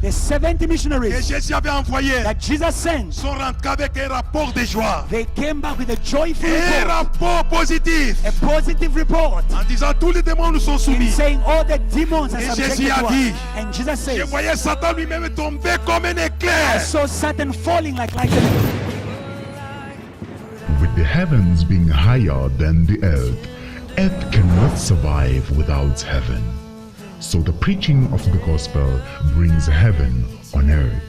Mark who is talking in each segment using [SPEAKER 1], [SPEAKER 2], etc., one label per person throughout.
[SPEAKER 1] The 70
[SPEAKER 2] que
[SPEAKER 1] missionaries
[SPEAKER 2] Jésus avait envoyés
[SPEAKER 1] that Jesus sent,
[SPEAKER 2] sont rentrés avec un rapport de joie,
[SPEAKER 1] they came back with a joyful
[SPEAKER 2] un
[SPEAKER 1] report,
[SPEAKER 2] rapport positif,
[SPEAKER 1] a positive report,
[SPEAKER 2] en disant tous les démons nous sont
[SPEAKER 1] in
[SPEAKER 2] soumis.
[SPEAKER 1] saying all the demons are
[SPEAKER 2] Et
[SPEAKER 1] subjected
[SPEAKER 2] Jésus a
[SPEAKER 1] to
[SPEAKER 2] dit,
[SPEAKER 1] us. And Jesus
[SPEAKER 2] Je
[SPEAKER 1] says,
[SPEAKER 2] voyais Satan lui-même tomber comme un
[SPEAKER 1] I
[SPEAKER 2] éclair.
[SPEAKER 1] saw Satan falling like lightning.
[SPEAKER 3] With the heavens being higher than the earth, earth cannot survive without heaven. So the preaching of the gospel brings heaven on earth.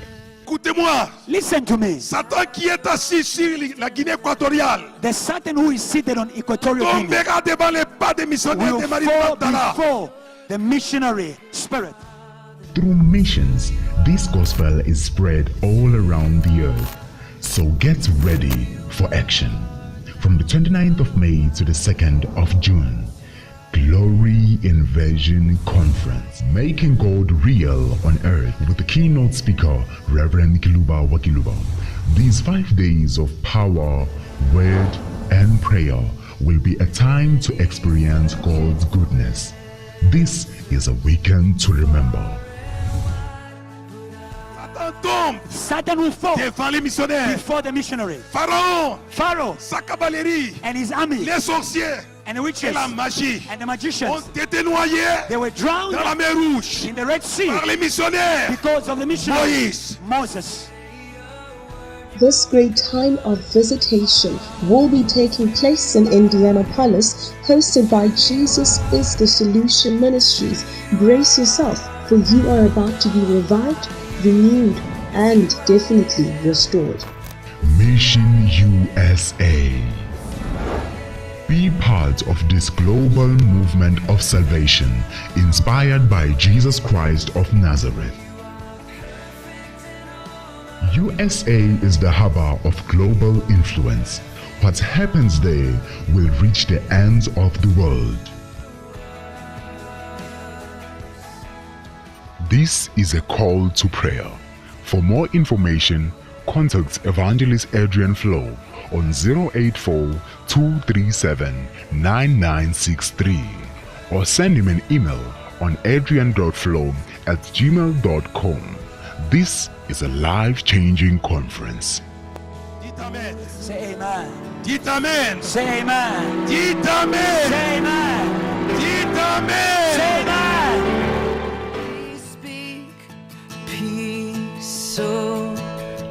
[SPEAKER 2] Écoutez-moi,
[SPEAKER 1] Listen to me.
[SPEAKER 2] Satan qui est assis sur la Guinée équatoriale
[SPEAKER 1] The Satan who is seated on Equatorial Guinea
[SPEAKER 2] tombera devant les pas des missionnaires
[SPEAKER 1] will
[SPEAKER 2] de Marie
[SPEAKER 1] fall
[SPEAKER 2] Magdala.
[SPEAKER 1] before the missionary spirit.
[SPEAKER 3] Through missions, this gospel is spread all around the earth. So get ready for action. From the 29th of May to the 2nd of June, Glory Invasion Conference, Making God Real on Earth, with the keynote speaker, Reverend Kiluba Wa Kiluba. These 5 days of power, word, and prayer will be a time to experience God's goodness. This is a weekend to remember.
[SPEAKER 2] Satan tombe
[SPEAKER 1] Satan will fall
[SPEAKER 2] devant les missionnaires.
[SPEAKER 1] before the missionary. Pharaoh
[SPEAKER 2] Sa cavalerie,
[SPEAKER 1] and his army
[SPEAKER 2] les sorciers
[SPEAKER 1] and the
[SPEAKER 2] et
[SPEAKER 1] witches
[SPEAKER 2] la magie
[SPEAKER 1] and the
[SPEAKER 2] ont
[SPEAKER 1] magicians,
[SPEAKER 2] été noyés
[SPEAKER 1] they were drowned
[SPEAKER 2] dans la mer Rouge
[SPEAKER 1] in the Red Sea
[SPEAKER 2] par les missionnaires.
[SPEAKER 1] because of the missionary
[SPEAKER 2] Moïse.
[SPEAKER 1] Moses.
[SPEAKER 4] This great time of visitation will be taking place in Indianapolis, hosted by Jesus is the Solution Ministries. Brace yourself, for you are about to be revived, renewed, and definitely restored.
[SPEAKER 3] Mission USA. Be part of this global movement of salvation inspired by Jesus Christ of Nazareth. USA is the harbor of global influence. What happens there will reach the ends of the world. This is a call to prayer. For more information, contact Evangelist Adrian Flo on 084-237-9963 or send him an email on adrian.flo@gmail.com. This is a life-changing conference.
[SPEAKER 2] Dites Amen.
[SPEAKER 1] Say amen.
[SPEAKER 2] Dites Amen.
[SPEAKER 1] Say amen.
[SPEAKER 2] Dites Amen.
[SPEAKER 1] Say amen.
[SPEAKER 2] Dites Amen.
[SPEAKER 1] Say amen.
[SPEAKER 5] Speak peace so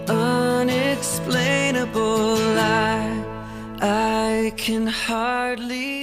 [SPEAKER 5] unexplainable. I can hardly